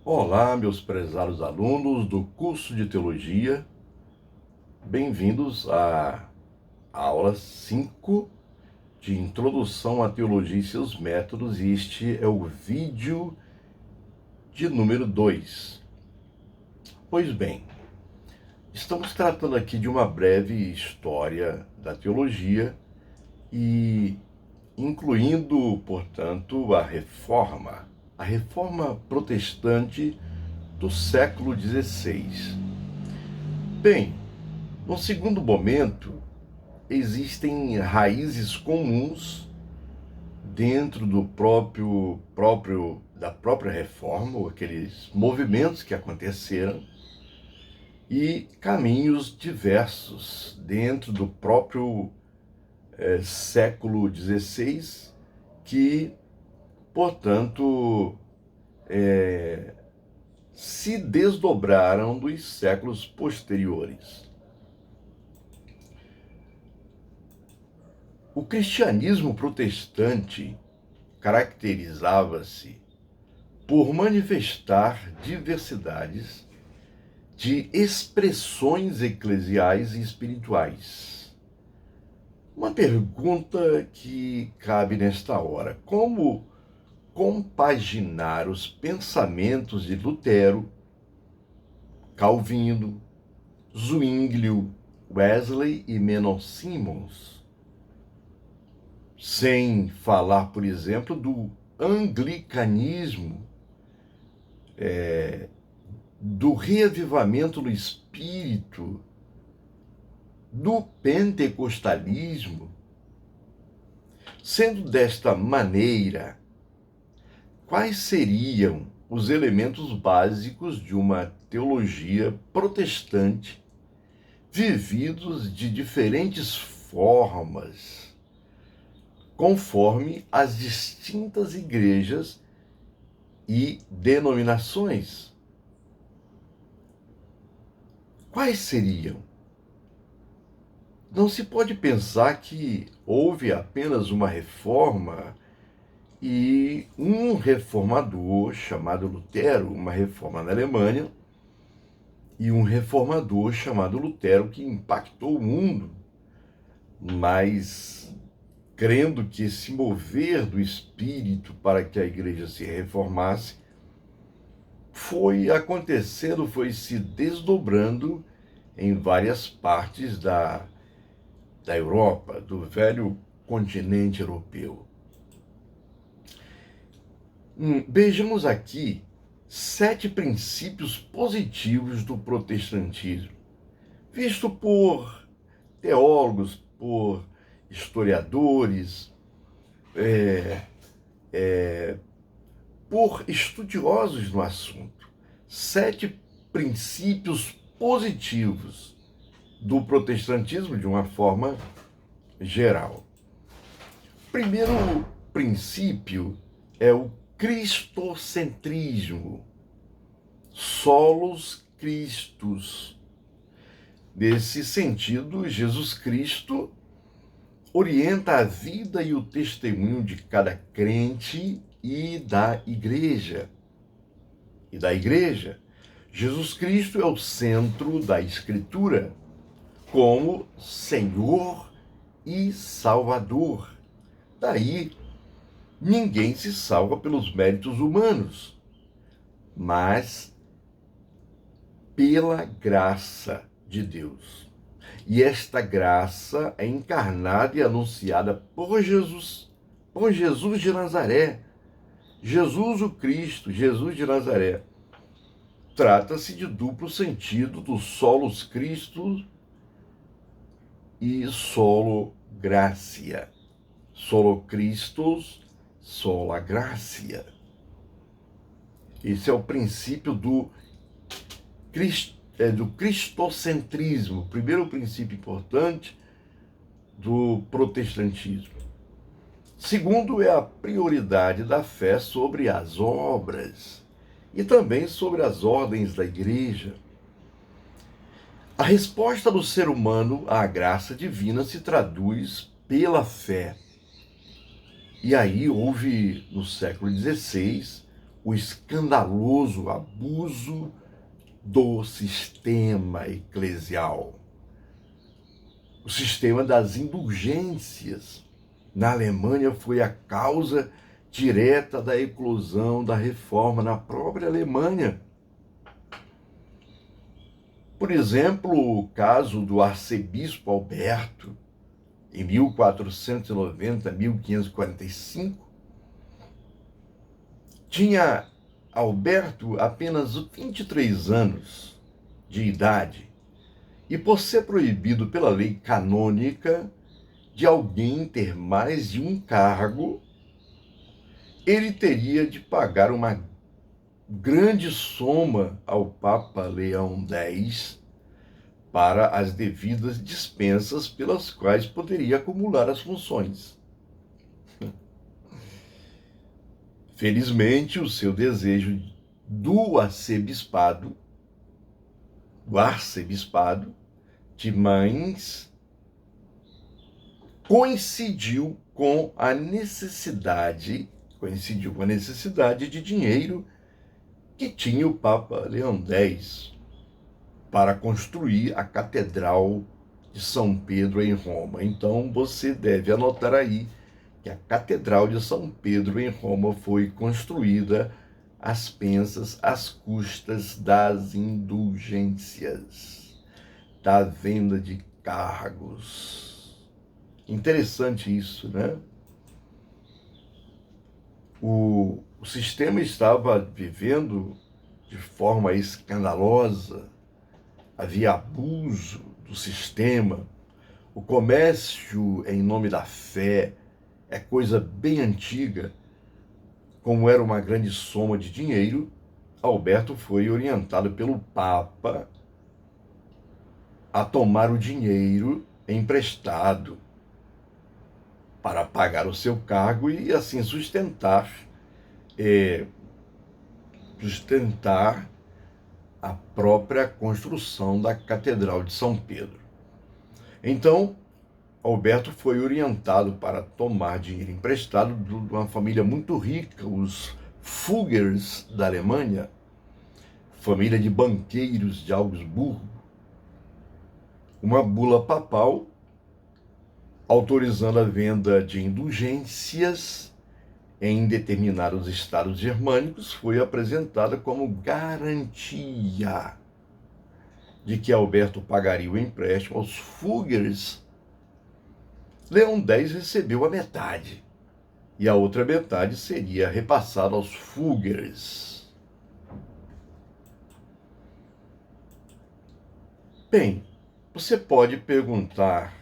Olá, meus prezados alunos do curso de Teologia, bem-vindos à aula 5 de Introdução à Teologia e seus Métodos, e este é o vídeo de número 2. Pois bem, estamos tratando aqui de uma breve história da teologia e incluindo, portanto, a Reforma Protestante do século XVI. Bem, no segundo momento, existem raízes comuns dentro do da própria reforma, ou aqueles movimentos que aconteceram, e caminhos diversos dentro do próprio século XVI, que, portanto, se desdobraram dos séculos posteriores. O cristianismo protestante caracterizava-se por manifestar diversidades de expressões eclesiais e espirituais. Uma pergunta que cabe nesta hora: como compaginar os pensamentos de Lutero, Calvino, Zwinglio, Wesley e Menon Simons, sem falar, por exemplo, do anglicanismo, do reavivamento no espírito, do pentecostalismo? Sendo desta maneira, quais seriam os elementos básicos de uma teologia protestante, vividos de diferentes formas, conforme as distintas igrejas e denominações? Quais seriam? Não se pode pensar que houve apenas uma reforma e um reformador chamado Lutero, uma reforma na Alemanha, e um reformador chamado Lutero que impactou o mundo, mas crendo que esse mover do Espírito para que a igreja se reformasse foi acontecendo, foi se desdobrando em várias partes da Europa, do velho continente europeu. Vejamos aqui 7 princípios positivos do protestantismo, visto por teólogos, por historiadores, por estudiosos no assunto. 7 princípios positivos do protestantismo de uma forma geral. O primeiro princípio é o cristocentrismo, solos Christus. Nesse sentido, Jesus Cristo orienta a vida e o testemunho de cada crente e da igreja. Jesus Cristo é o centro da Escritura, como Senhor e Salvador. Daí, ninguém se salva pelos méritos humanos, mas pela graça de Deus. E esta graça é encarnada e anunciada por Jesus de Nazaré. Jesus o Cristo, Jesus de Nazaré. Trata-se de duplo sentido do solos Christus e solo gratia. Solo Christus, sola gratia. Esse é o princípio do cristocentrismo, o primeiro princípio importante do protestantismo. Segundo, é a prioridade da fé sobre as obras e também sobre as ordens da igreja. A resposta do ser humano à graça divina se traduz pela fé. E aí houve, no século XVI, o escandaloso abuso do sistema eclesial, o sistema das indulgências. Na Alemanha foi a causa direta da eclosão da reforma na própria Alemanha. Por exemplo, o caso do arcebispo Alberto, em 1490, 1545, tinha Alberto apenas 23 anos de idade e, por ser proibido pela lei canônica de alguém ter mais de um cargo, ele teria de pagar uma grande soma ao Papa Leão X para as devidas dispensas pelas quais poderia acumular as funções. Felizmente, o seu desejo do arcebispado de Mainz coincidiu com a necessidade de dinheiro que tinha o Papa Leão X para construir a Catedral de São Pedro em Roma. Então você deve anotar aí que a Catedral de São Pedro em Roma foi construída às pensas, às custas das indulgências, da venda de cargos. Interessante isso, né? O sistema estava vivendo de forma escandalosa, havia abuso do sistema, o comércio em nome da fé é coisa bem antiga. Como era uma grande soma de dinheiro, Alberto foi orientado pelo Papa a tomar o dinheiro emprestado para pagar o seu cargo e assim sustentar a própria construção da Catedral de São Pedro. Então, Alberto foi orientado para tomar dinheiro emprestado de uma família muito rica, os Fuggers da Alemanha, família de banqueiros de Augsburgo. Uma bula papal autorizando a venda de indulgências em determinados estados germânicos foi apresentada como garantia de que Alberto pagaria o empréstimo aos Fuggers. Leão X recebeu a metade, e a outra metade seria repassada aos Fuggers. Bem, você pode perguntar,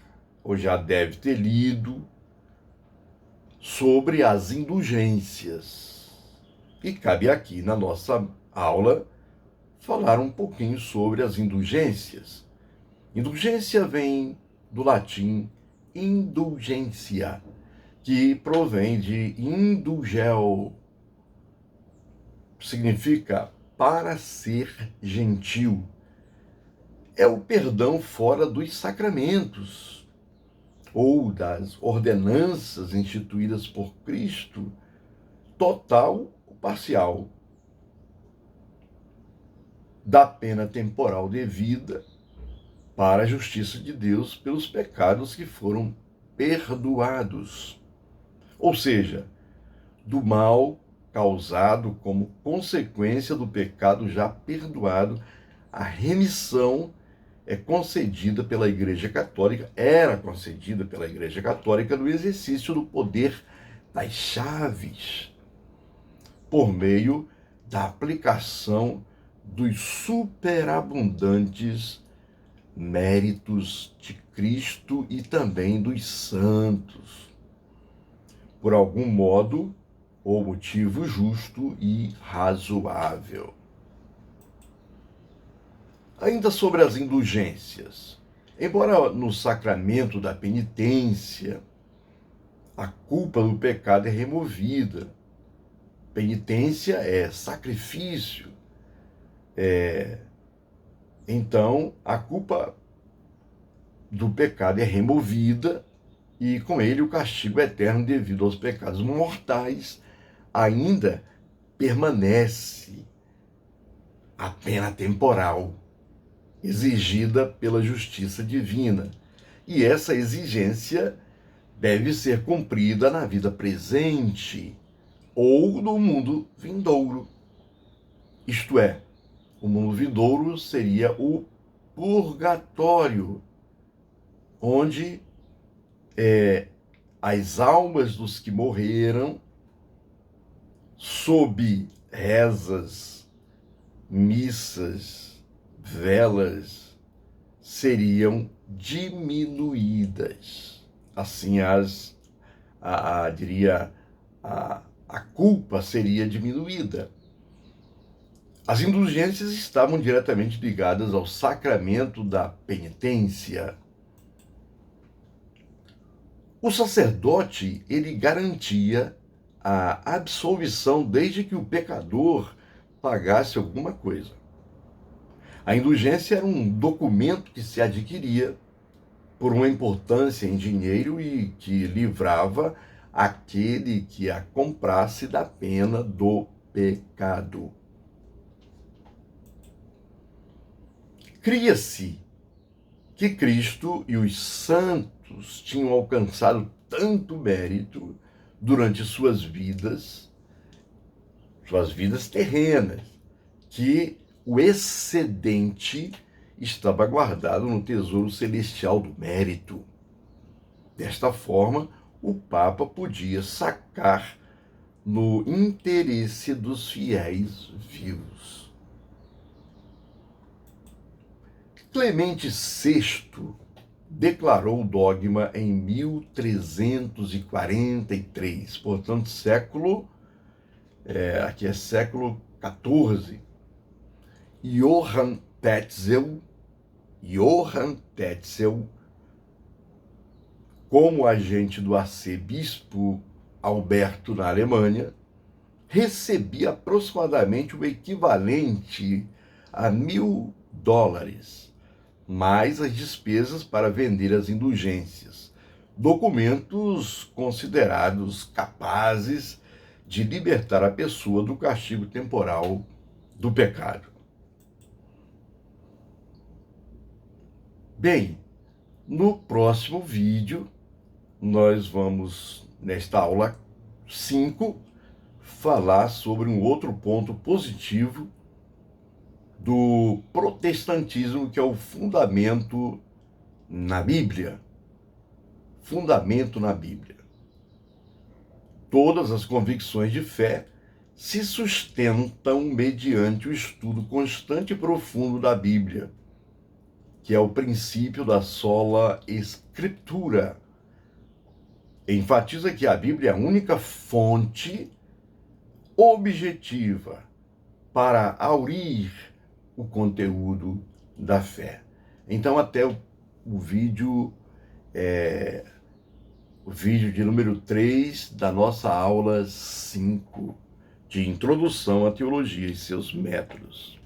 ou já deve ter lido, sobre as indulgências. E cabe aqui na nossa aula falar um pouquinho sobre as indulgências. Indulgência vem do latim indulgência, que provém de indulgel, significa para ser gentil. É o perdão fora dos sacramentos ou das ordenanças instituídas por Cristo, total ou parcial, da pena temporal devida para a justiça de Deus pelos pecados que foram perdoados. Ou seja, do mal causado como consequência do pecado já perdoado, a remissão é concedida pela Igreja Católica, era concedida pela Igreja Católica no exercício do poder das chaves, por meio da aplicação dos superabundantes méritos de Cristo e também dos santos, por algum modo ou motivo justo e razoável. Ainda sobre as indulgências, embora no sacramento da penitência a culpa do pecado é removida, penitência é sacrifício, então a culpa do pecado é removida e com ele o castigo eterno devido aos pecados mortais ainda permanece a pena temporal exigida pela justiça divina. E essa exigência deve ser cumprida na vida presente ou no mundo vindouro. Isto é, o mundo vindouro seria o purgatório, onde as almas dos que morreram, sob rezas, missas, velas, seriam diminuídas. Assim, a culpa seria diminuída. As indulgências estavam diretamente ligadas ao sacramento da penitência. O sacerdote, ele garantia a absolvição desde que o pecador pagasse alguma coisa. A indulgência era um documento que se adquiria por uma importância em dinheiro e que livrava aquele que a comprasse da pena do pecado. Cria-se que Cristo e os santos tinham alcançado tanto mérito durante suas vidas terrenas, que o excedente estava guardado no tesouro celestial do mérito. Desta forma, o Papa podia sacar no interesse dos fiéis vivos. Clemente VI declarou o dogma em 1343, portanto, aqui é século XIV. Johann Tetzel, como agente do arcebispo Alberto na Alemanha, recebia aproximadamente o equivalente a $1.000, mais as despesas para vender as indulgências, documentos considerados capazes de libertar a pessoa do castigo temporal do pecado. Bem, no próximo vídeo, nós vamos, nesta aula 5, falar sobre um outro ponto positivo do protestantismo, que é o fundamento na Bíblia. Fundamento na Bíblia. Todas as convicções de fé se sustentam mediante o estudo constante e profundo da Bíblia, que é o princípio da sola Escritura. Enfatiza que a Bíblia é a única fonte objetiva para aurir o conteúdo da fé. Então, até o vídeo de número 3 da nossa aula 5 de Introdução à Teologia e seus Métodos.